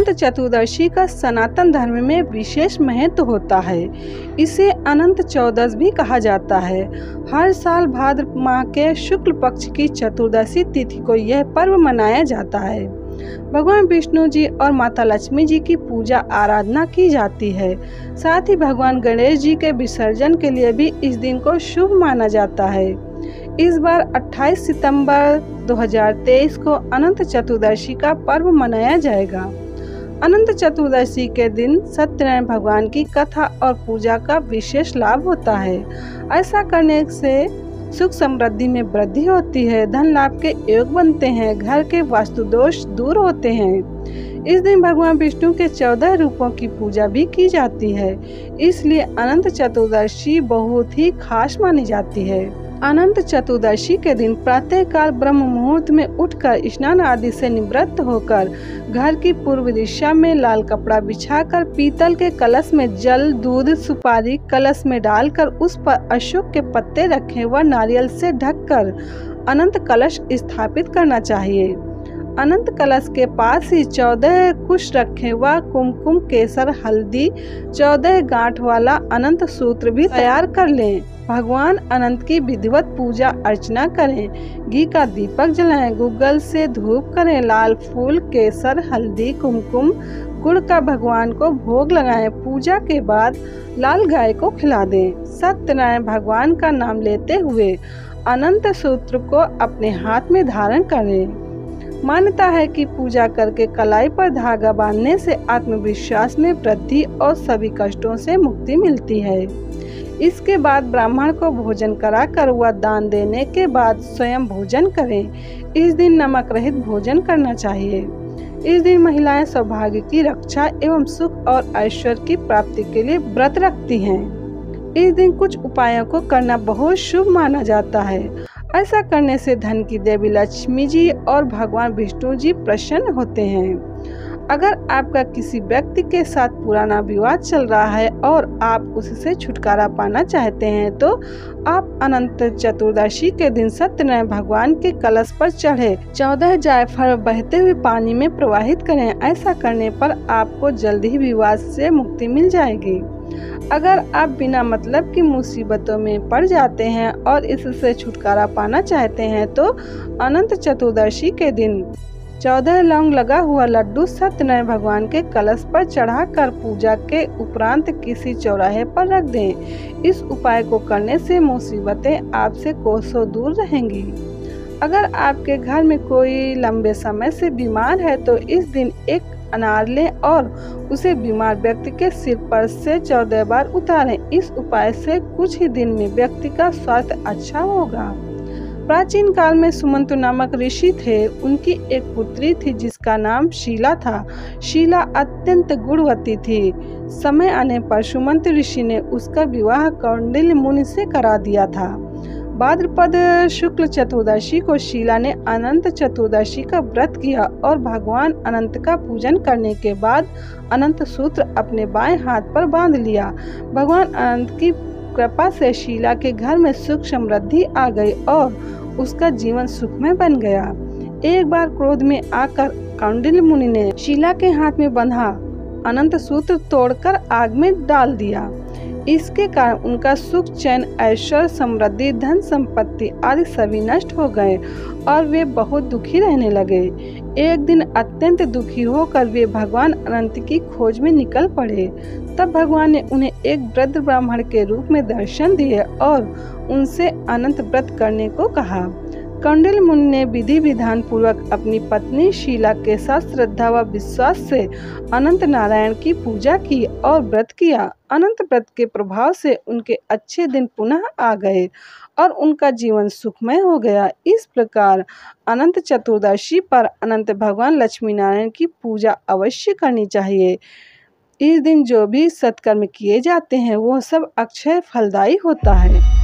अनंत चतुर्दशी का सनातन धर्म में विशेष महत्व होता है। इसे अनंत चौदस भी कहा जाता है। हर साल भाद्र माह के शुक्ल पक्ष की चतुर्दशी तिथि को यह पर्व मनाया जाता है। भगवान विष्णु जी और माता लक्ष्मी जी की पूजा आराधना की जाती है। साथ ही भगवान गणेश जी के विसर्जन के लिए भी इस दिन को शुभ माना जाता है। इस बार 28 सितंबर 2023 को अनंत चतुर्दशी का पर्व मनाया जाएगा। अनंत चतुर्दशी के दिन सत्यनारायण भगवान की कथा और पूजा का विशेष लाभ होता है। ऐसा करने से सुख समृद्धि में वृद्धि होती है, धन लाभ के योग बनते हैं, घर के वास्तु दोष दूर होते हैं। इस दिन भगवान विष्णु के 14 रूपों की पूजा भी की जाती है, इसलिए अनंत चतुर्दशी बहुत ही खास मानी जाती है। अनंत चतुर्दशी के दिन प्रातः काल ब्रह्म मुहूर्त में उठकर स्नान आदि से निवृत्त होकर घर की पूर्व दिशा में लाल कपड़ा बिछाकर पीतल के कलश में जल, दूध, सुपारी कलश में डालकर उस पर अशोक के पत्ते रखें व नारियल से ढककर अनंत कलश स्थापित करना चाहिए। अनंत कलश के पास ही 14 कुश रखें व कुमकुम, केसर, हल्दी 14 गांठ वाला अनंत सूत्र भी तैयार कर लें। भगवान अनंत की विधिवत पूजा अर्चना करें, घी का दीपक जलाएं, गूगल से धूप करें, लाल फूल, केसर, हल्दी, कुमकुम, गुड़ का भगवान को भोग लगाएं। पूजा के बाद लाल गाय को खिला दें। सत्यनारायण भगवान का नाम लेते हुए अनंत सूत्र को अपने हाथ में धारण करें। मान्यता है कि पूजा करके कलाई पर धागा बांधने से आत्मविश्वास में वृद्धि और सभी कष्टों से मुक्ति मिलती है। इसके बाद ब्राह्मण को भोजन कराकर व दान देने के बाद स्वयं भोजन करें। इस दिन नमक रहित भोजन करना चाहिए। इस दिन महिलाएं सौभाग्य की रक्षा एवं सुख और ऐश्वर्य की प्राप्ति के लिए व्रत रखती हैं। इस दिन कुछ उपायों को करना बहुत शुभ माना जाता है। ऐसा करने से धन की देवी लक्ष्मी जी और भगवान विष्णु जी प्रसन्न होते हैं। अगर आपका किसी व्यक्ति के साथ पुराना विवाद चल रहा है और आप उससे छुटकारा पाना चाहते हैं तो आप अनंत चतुर्दशी के दिन सत्यनारायण भगवान के कलश पर चढ़े 14 जायफल बहते हुए पानी में प्रवाहित करें। ऐसा करने पर आपको जल्द ही विवाद से मुक्ति मिल जाएगी। अगर आप बिना मतलब की मुसीबतों में पड़ जाते हैं और इससे छुटकारा पाना चाहते हैं तो अनंत चतुर्दशी के दिन 14 लौंग लगा हुआ लड्डू सत्यनारायण भगवान के कलश पर चढ़ाकर पूजा के उपरांत किसी चौराहे पर रख दें। इस उपाय को करने से मुसीबतें आपसे कोसों दूर रहेंगी। अगर आपके घर में कोई लंबे समय से बीमार है तो इस दिन एक अनार लें और उसे बीमार व्यक्ति के सिर पर से 14 बार उतारें। इस उपाय से कुछ ही दिन में व्यक्ति का स्वास्थ्य अच्छा होगा। प्राचीन काल में सुमंत नामक ऋषि थे। उनकी एक पुत्री थी जिसका नाम शीला था। शीला अत्यंत गुणवती थी। समय आने पर सुमंत ऋषि ने उसका विवाह कौंडिल्य मुनि से करा दिया था। भाद्रपद शुक्ल चतुर्दशी को शीला ने अनंत चतुर्दशी का व्रत किया और भगवान अनंत का पूजन करने के बाद अनंत सूत्र अपने बाएं हाथ पर बांध लिया। भगवान अनंत की कृपा से शीला के घर में सुख समृद्धि आ गई और उसका जीवन सुखमय बन गया। एक बार क्रोध में आकर कौंडिल्य मुनि ने शीला के हाथ में बंधा अनंत सूत्र तोड़कर आग में डाल दिया। इसके कारण उनका सुख, चैन, ऐश्वर्य, समृद्धि, धन संपत्ति आदि सभी नष्ट हो गए और वे बहुत दुखी रहने लगे। एक दिन अत्यंत दुखी होकर वे भगवान अनंत की खोज में निकल पड़े। तब भगवान ने उन्हें एक वृद्ध ब्राह्मण के रूप में दर्शन दिए और उनसे अनंत व्रत करने को कहा। कौंडिल्य मुनि ने विधि विधान पूर्वक अपनी पत्नी शीला के साथ श्रद्धा व विश्वास से अनंत नारायण की पूजा की और व्रत किया। अनंत व्रत के प्रभाव से उनके अच्छे दिन पुनः आ गए और उनका जीवन सुखमय हो गया। इस प्रकार अनंत चतुर्दशी पर अनंत भगवान लक्ष्मी नारायण की पूजा अवश्य करनी चाहिए। इस दिन जो भी सत्कर्म किए जाते हैं वो सब अक्षय फलदायी होता है।